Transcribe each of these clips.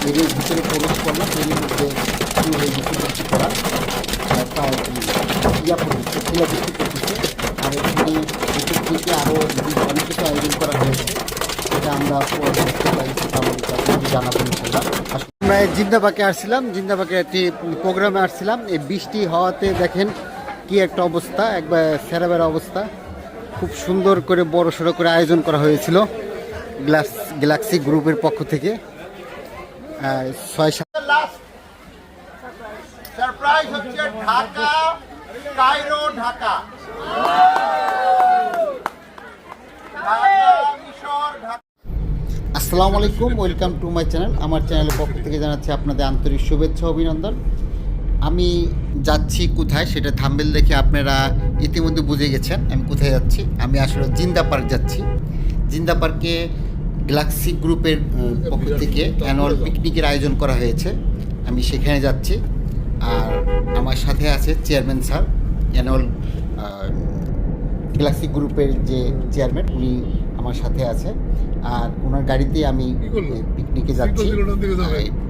এর ভিতরে প্রবেশ করলাম, এর মধ্যে শুরু হয়ে গেছে বৃষ্টি পড়া, প্রায় ইয়া পড়তেছে, শিলাবৃষ্টি পড়তেছে। আর এখানে উপর থেকে আরও অনেক কিছু আয়োজন করা হয়েছে, এটা আমরা দেখতে পাই, সেটা আমাদেরকে আপনাদের জানাবো ইনশাল্লাহ। আমরা জিন্দাবাগে আসছিলাম, জিন্দাবাগে একটি প্রোগ্রামে আসছিলাম। এই বৃষ্টি হওয়াতে দেখেন কি একটা অবস্থা, একবার সেরাবের অবস্থা। খুব সুন্দর করে বড় সড়ো করে আয়োজন করা হয়েছিল গ্যালাক্সি গ্রুপের পক্ষ থেকে। 6-7 সারপ্রাইজ হচ্ছে ঢাকা, কায়রো, ঢাকা, মিশর, ঢাকা। আসসালামু আলাইকুম, ওয়েলকাম টু মাই চ্যানেল। আমার চ্যানেলের পক্ষ থেকে জানাচ্ছি আপনাদের আন্তরিক শুভেচ্ছা অভিনন্দন। আমি যাচ্ছি কোথায় সেটা থাম্বনেল দেখে আপনারা ইতিমধ্যে বুঝে গেছেন আমি কোথায় যাচ্ছি। আমি আসলে জিন্দা পার্ক যাচ্ছি। জিন্দা পার্কে গ্যালাক্সি গ্রুপের পক্ষ থেকে অ্যানুয়াল পিকনিকের আয়োজন করা হয়েছে, আমি সেখানে যাচ্ছি। আর আমার সাথে আছে চেয়ারম্যান স্যার, অ্যানুয়াল গ্যালাক্সি গ্রুপের যে চেয়ারম্যান উনি আমার সাথে আছে। আর ওনার গাড়িতেই আমি পিকনিকে যাচ্ছি।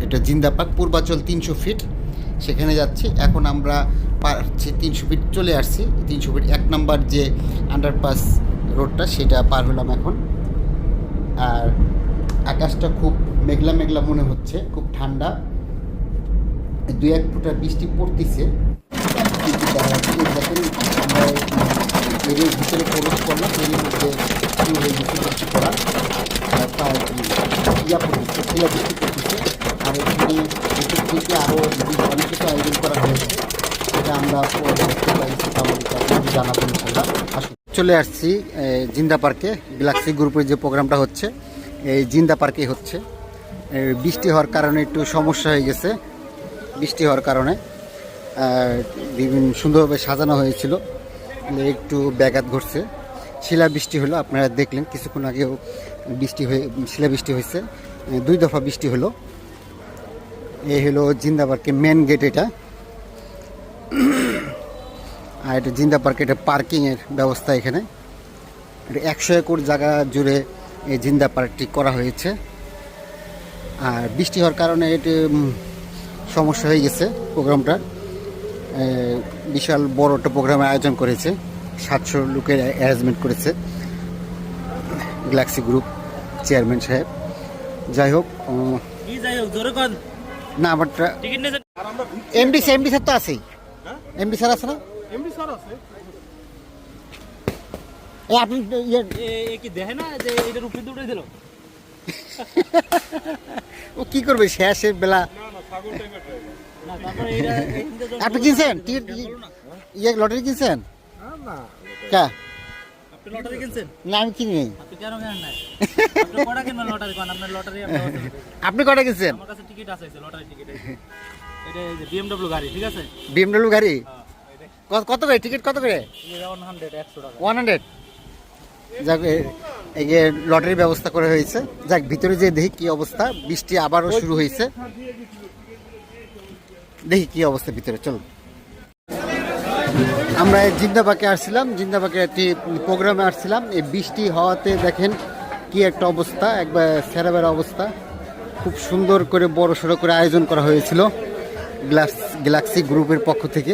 এটা জিন্দা পার্ক, পূর্বাচল 300 ফিট, সেখানে যাচ্ছি। এখন আমরা পারছি 300 ফিট চলে আসছি। 300 ফিট 1 নম্বর যে আন্ডারপাস রোডটা সেটা পার হলাম এখন। আর আকাশটা খুব মেঘলা মেঘলা মনে হচ্ছে, খুব ঠান্ডা, 2-1 ফোঁটা বৃষ্টি পড়তেছে। কিন্তু দেখেন আমরা এর ভিতরে প্রবেশ করলাম, এর মধ্যে শুরু হয়ে গেছে বৃষ্টি পড়া, প্রায় ইয়া পড়তেছে, শিলাবৃষ্টি পড়তেছে। আর এখানে উপর থেকে আরও অনেক কিছু আয়োজন করা হয়েছে, সেটা আমরা দেখতে পাই, সেটা আমাদেরকে আপনাদের জানাবো ইনশাল্লাহ। চলে আসছি জিন্দা পার্কে। গ্যালাক্সি গ্রুপের যে প্রোগ্রামটা হচ্ছে এই জিন্দা পার্কে হচ্ছে। বৃষ্টি হওয়ার কারণে একটু সমস্যা হয়ে গেছে, বৃষ্টি হওয়ার কারণে বিভিন্ন সুন্দরভাবে সাজানো হয়েছিল, একটু ব্যাঘাত ঘটছে। শিলাবৃষ্টি হলো, আপনারা দেখলেন কিছুক্ষণ আগেও বৃষ্টি হয়ে শিলাবৃষ্টি হয়েছে, 2 দফা বৃষ্টি হলো। এই হলো জিন্দা পার্কের মেন গেট এটা। আর এটা জিন্দা পার্কে এটা পার্কিংয়ের ব্যবস্থা এখানে। এটা 100 একর জায়গা জুড়ে এই জিন্দা পার্কটি করা হয়েছে। আর বৃষ্টি হওয়ার কারণে এটি সমস্যা হয়ে গেছে প্রোগ্রামটা। বিশাল বড় একটা প্রোগ্রামের আয়োজন করেছে, 700 লোকের অ্যারেঞ্জমেন্ট করেছে গ্যালাক্সি গ্রুপ চেয়ারম্যান সাহেব। যাই হোক না, আমার এমডি স্যার তো আছেই, এমডি স্যার আছে না? আপনি ও কি করবে শেষের বেলা? আপনি কিনছেন টিকিট, লটারি কিনছেন? কা না, আমি কিনি নাই। আপনি কটা কিনছেন? বিএমডব্লিউ গাড়ি কত করে টিকিট? কত করে? 100। যাক, এই যে লটারির ব্যবস্থা করা হয়েছে। যাক, ভিতরে যে দেখি কি অবস্থা। বৃষ্টি আবারও শুরু হয়েছে, দেখি কি অবস্থা ভিতরে। চলুন, আমরা জিন্দাবাগে আসছিলাম, জিন্দাবাগে একটি প্রোগ্রামে আসছিলাম। এই বৃষ্টি হওয়াতে দেখেন কি একটা অবস্থা, একবার সেরাবের অবস্থা। খুব সুন্দর করে বড় সড়ো করে আয়োজন করা হয়েছিল গ্যালাক্সি গ্রুপের পক্ষ থেকে।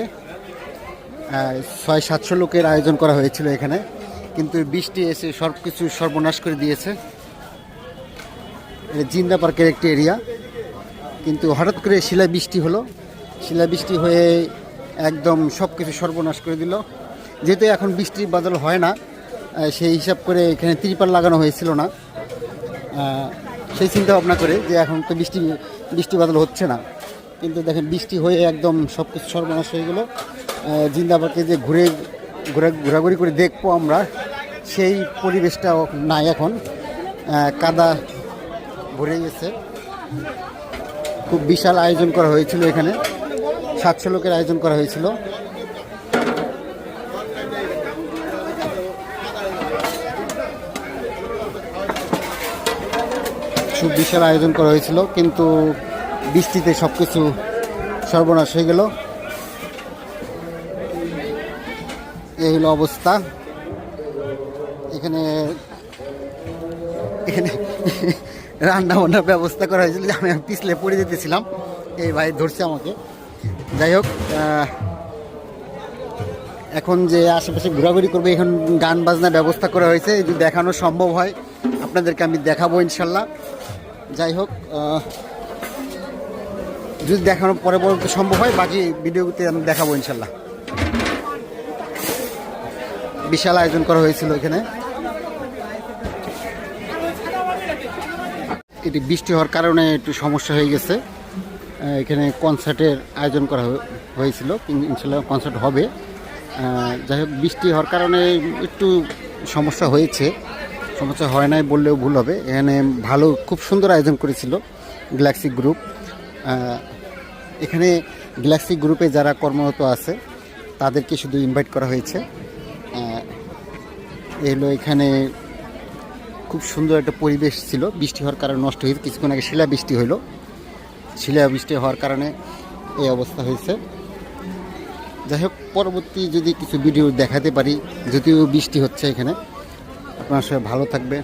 600-700 লোকের আয়োজন করা হয়েছিল এখানে, কিন্তু বৃষ্টি এসে সব কিছু সর্বনাশ করে দিয়েছে। জিন্দা পার্কের একটি এরিয়া, কিন্তু হঠাৎ করে শিলাবৃষ্টি হলো, শিলাবৃষ্টি হয়ে একদম সব কিছু সর্বনাশ করে দিল। যেহেতু এখন বৃষ্টি বাদল হয় না, সেই হিসাব করে এখানে ত্রিপাল লাগানো হয়েছিল না, সেই চিন্তা ভাবনা করে যে এখন তো বৃষ্টি বাদল হচ্ছে না। কিন্তু দেখেন বৃষ্টি হয়ে একদম সব কিছু সর্বনাশ হয়ে গেলো। জিন্দা পার্কে যে ঘোরাঘুরি করে দেখবো আমরা, সেই পরিবেশটা নাই এখন, কাদা ভরে গেছে। খুব বিশাল আয়োজন করা হয়েছিল এখানে, 700 লোকের আয়োজন করা হয়েছিল। খুব বিশাল আয়োজন করা হয়েছিল, কিন্তু বৃষ্টিতে সব কিছু সর্বনাশ হয়ে গেল। এই হলো অবস্থা এখানে। এখানে রান্না বান্নার ব্যবস্থা করা হয়েছিল, আমি পিছলে পড়ে যেতেছিলাম, এই ভাই ধরছে আমাকে। যাই হোক, এখন যে আশেপাশে ঘোরাঘুরি করবো, এখন গান বাজনার ব্যবস্থা করা হয়েছে, যদি দেখানো সম্ভব হয় আপনাদেরকে আমি দেখাবো ইনশাল্লাহ। যাই হোক, যদি দেখানো পরবর্তী সম্ভব হয় বাকি ভিডিওতে আমি দেখাবো ইনশাল্লাহ। বিশাল আয়োজন করা হয়েছিল এখানে। এটি বৃষ্টি হওয়ার কারণে একটু সমস্যা হয়ে গেছে। এখানে কনসার্টের আয়োজন করা হয়েছিল, ইনশাল্লাহ কনসার্ট হবে। যাই হোক, বৃষ্টি হওয়ার কারণে একটু সমস্যা হয়েছে, সমস্যা হয় নাই বললেও ভুল হবে। এখানে ভালো, খুব সুন্দর আয়োজন করেছিল গ্যালাক্সি গ্রুপ। এখানে গ্যালাক্সি গ্রুপে যারা কর্মরত আছে তাদেরকে শুধু ইনভাইট করা হয়েছে। এলো এখানে খুব সুন্দর একটা পরিবেশ ছিল, বৃষ্টি হওয়ার কারণে নষ্ট হয়েছে। কিছুক্ষণ আগে শিলাবৃষ্টি হইল, শিলাবৃষ্টি হওয়ার কারণে এই অবস্থা হয়েছে। যাই হোক, পরবর্তী যদি কিছু ভিডিও দেখাতে পারি, যদিও বৃষ্টি হচ্ছে এখানে। আপনার সবাই ভালো থাকবেন,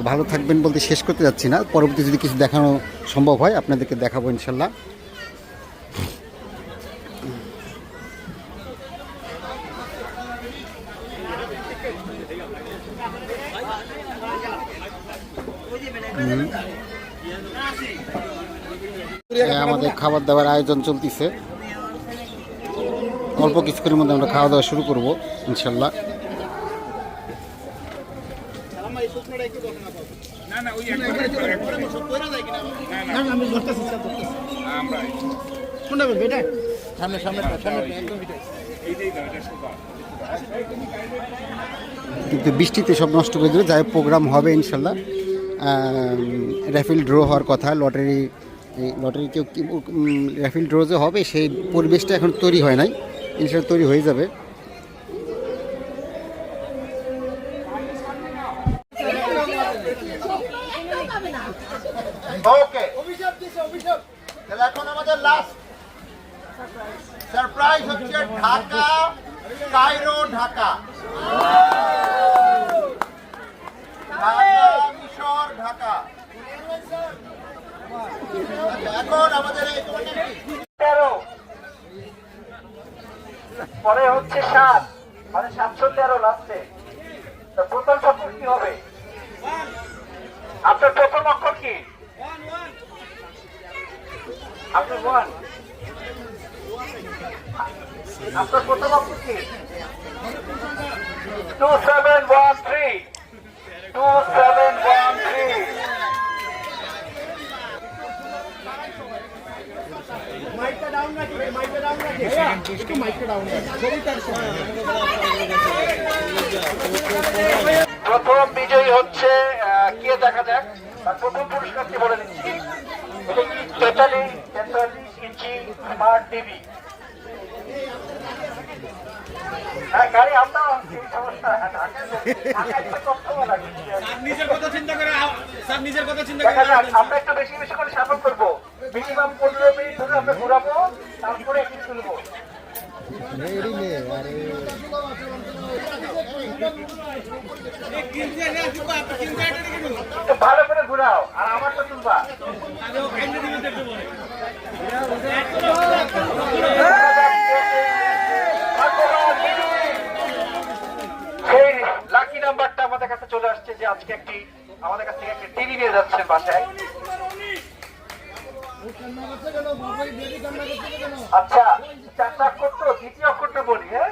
ভালো থাকবেন বলতে শেষ করতে যাচ্ছি না, পরবর্তী যদি কিছু দেখানো সম্ভব হয় আপনাদেরকে দেখাবো ইনশাল্লাহ। আমাদের খাবার দাবার আয়োজন চলতেছে, অল্প কিছুক্ষণের মধ্যে আমরা খাওয়া দাওয়া শুরু করব ইনশাল্লাহ। কিন্তু বৃষ্টিতে সব নষ্ট করে দেবে। যাই প্রোগ্রাম হবে ইনশাল্লাহ। র্যাফেল ড্র হওয়ার কথা, লটারি কেউ র্যাফেল ড্র যে হবে সেই পরিবেশটা এখন তৈরি হয় নাই, ইনশাল্লাহ তৈরি হয়ে যাবে। ওকে, তাহলে এখন আমাদের লাস্ট সারপ্রাইজ হচ্ছে ঢাকা, কায়রো, ঢাকা, মিশর, ঢাকা। এখন আমাদের এই 13 পরে হচ্ছে 7, মানে 713 লাস্টে। তো প্রথম শব্দ কি হবে? আপনার প্রথম অক্ষর কি? আপনার 1। আপনার প্রথম অক্ষর কি? 2713। 2713। মাইকটা ডাউন রাখি, মাইকটা ডাউন রাখি, একটু মাইকটা ডাউন রাখি। প্রথম বিজয়ী হচ্ছে কে দেখা যাক। তার প্রথম পুরস্কারটি বলে দিচ্ছি, এটা কি 43 ইঞ্চি স্মার্ট টিভি। হ্যাঁ, গাড়ি আমরা সমস্যা আমরা একটু বেশি বেশি করে শাসন করবো। মিনিমাম 15 মিনিট ধরে আমরা ঘুরাবো, তারপরে একটু তুলবো। ভালো করে ঘুরাও, আর আমারটা তুলবা। সেই লাকি নাম্বারটা আমাদের কাছে চলে আসছে, যে আজকে আমাদের কাছ থেকে একটি টিভি নিয়ে যাচ্ছেন বাসায়। আচ্ছা, 4টা অক্ষর তো, দ্বিতীয় অক্ষরটা বলি। হ্যাঁ,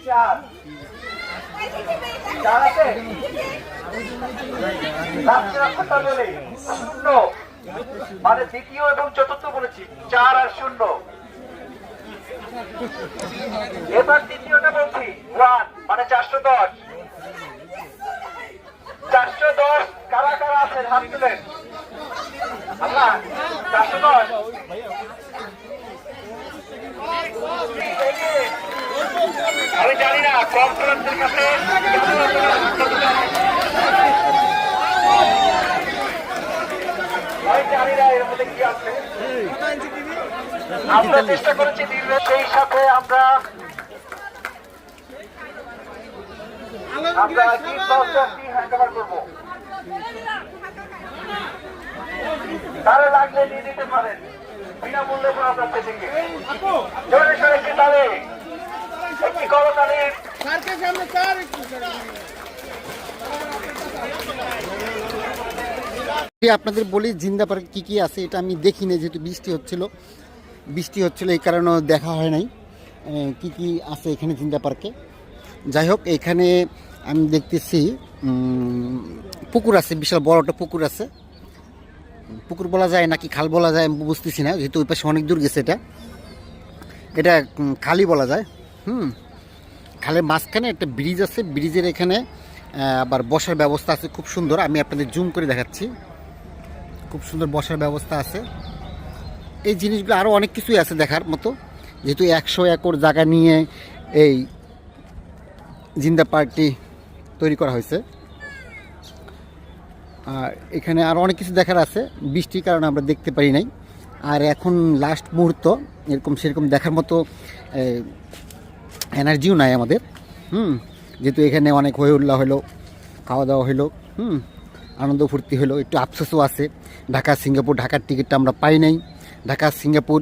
4 আছে। লাস্টের অক্ষরটা বলি 0, মানে দ্বিতীয় এবং চতুর্থ বলেছি, 4 আর 0। এবার তৃতীয়টা বলছি 1, মানে 410। 410 কারা কারা আছেন হাত তুলেন। আল্লাহ, 410। আমি জানি না কনফারেন্সের কাছে আমি জানি না এর মধ্যে কি আছে। আমরা চেষ্টা করেছি দীর্ঘ, সেই সাথে আমরা গিফট ভাউচারটি হ্যান্ড ওভার করবো। তারে লাগলে নিয়ে নিতে পারেন বিনামূল্যে পাওয়া যাচ্ছে থেকে জোরে সোরে একটি তালে একটি করতালি আপনাদের বলি জিন্দা পার্কে কী কী আছে এটা আমি দেখিনি, যেহেতু বৃষ্টি হচ্ছিল এই কারণে দেখা হয় নাই কি কি আছে এখানে জিন্দা পার্কে। যাই হোক, এখানে আমি দেখতেছি পুকুর আছে, বিশাল বড় একটা পুকুর আছে। পুকুর বলা যায় নাকি খাল বলা যায় আমি বুঝতেছি না, যেহেতু ওই পাশে অনেক দূর গেছে। এটা খালি বলা যায়। খালের মাঝখানে একটা ব্রিজ আছে, ব্রিজের এখানে আবার বসার ব্যবস্থা আছে খুব সুন্দর। আমি আপনাদের জুম করে দেখাচ্ছি, খুব সুন্দর বসার ব্যবস্থা আছে। এই জিনিসগুলো আরও অনেক কিছুই আছে দেখার মতো, যেহেতু 100 একর জায়গা নিয়ে এই জিন্দা পার্কটি তৈরি করা হয়েছে। আর এখানে আরও অনেক কিছু দেখার আছে, বৃষ্টির কারণে আমরা দেখতে পারি নাই। আর এখন লাস্ট মুহূর্ত, সেরকম দেখার মতো এনার্জিও নাই আমাদের। যেহেতু এখানে অনেক হই হুল্লা হলো, খাওয়া দাওয়া হলো, আনন্দ ফুর্তি হলো, একটু আফসোসও আছে। ঢাকা সিঙ্গাপুর, ঢাকার টিকিটটা আমরা পাই নাই। ঢাকা সিঙ্গাপুর,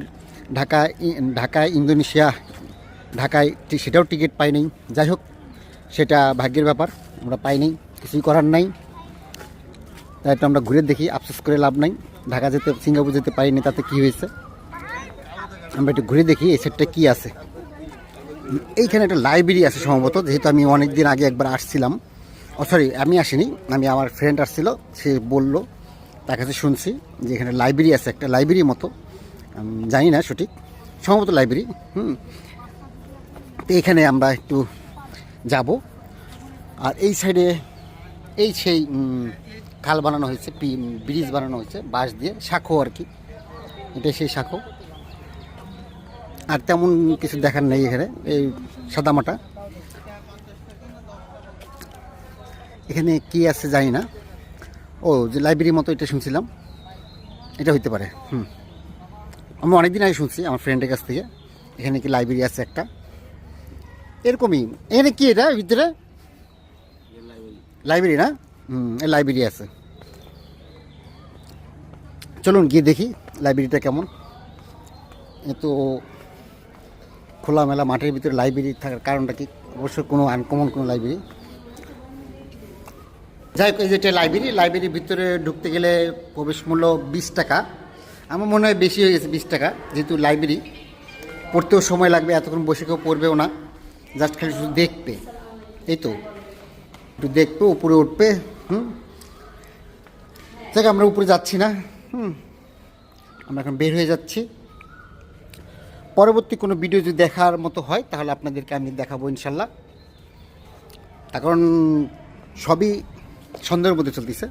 ঢাকা ইন্দোনেশিয়া, ঢাকায় সেটাও টিকিট পাই নাই। যাই হোক, সেটা ভাগ্যের ব্যাপার, আমরা পাই নাই, কিছুই করার নাই। তাই তো আমরা ঘুরে দেখি, আফসোস করে লাভ নাই। ঢাকা যেতে, সিঙ্গাপুর যেতে পারিনি, তাতে কি হয়েছে? আমরা একটু ঘুরে দেখি এই সেটটা কি আছে। এইখানে একটা লাইব্রেরি আছে সম্ভবত, যেহেতু আমি অনেক দিন আগে একবার আসছিলাম। সরি, আমি আসিনি, আমার ফ্রেন্ড আসছিল, সে বলল, তার কাছে শুনছি যে এখানে লাইব্রেরি আছে, একটা লাইব্রেরির মতো, জানি না সঠিক, সম্ভবত লাইব্রেরি। তো এখানে আমরা একটু যাব। আর এই সাইডে সেই খাল বানানো হয়েছে, ব্রিজ বানানো হয়েছে বাঁশ দিয়ে, শাখো আর কি, এটা সেই শাখো। আর তেমন কিছু দেখার নেই এখানে, এই সাদামাটা। এখানে কি আছে জানি না। ও, যে লাইব্রেরির মতো এটা শুনছিলাম, এটা হইতে পারে। আমি অনেকদিন আগে শুনছি আমার ফ্রেন্ডের কাছ থেকে, এখানে কি লাইব্রেরি আছে একটা, এরকমই। এখানে কি এটা ভিতরে লাইব্রেরি না? লাইব্রেরি আছে। চলুন গিয়ে দেখি লাইব্রেরিটা কেমন। এ তো খোলামেলা মাঠের ভিতরে লাইব্রেরি থাকার কারণটা কি? অবশ্যই কোনো আনকমন কোনো লাইব্রেরি। যাই হোক, এই যেটা লাইব্রেরির ভিতরে ঢুকতে গেলে প্রবেশ মূল্য 20 টাকা। আমার মনে হয় বেশি হয়ে গেছে 20 টাকা, যেহেতু লাইব্রেরি, পড়তেও সময় লাগবে, এতক্ষণ বসে কেউ পড়বেও না, জাস্ট খালি শুধু দেখবে। এই তো একটু দেখবে, উপরে উঠবে। দেখ, আমরা উপরে যাচ্ছি না, আমরা এখন বের হয়ে যাচ্ছি। পরবর্তী কোনো ভিডিও যদি দেখার মতো হয় তাহলে আপনাদেরকে আমি দেখাবো ইনশাল্লাহ। কারণ সবই সন্দেহের মধ্যে চলতেছে।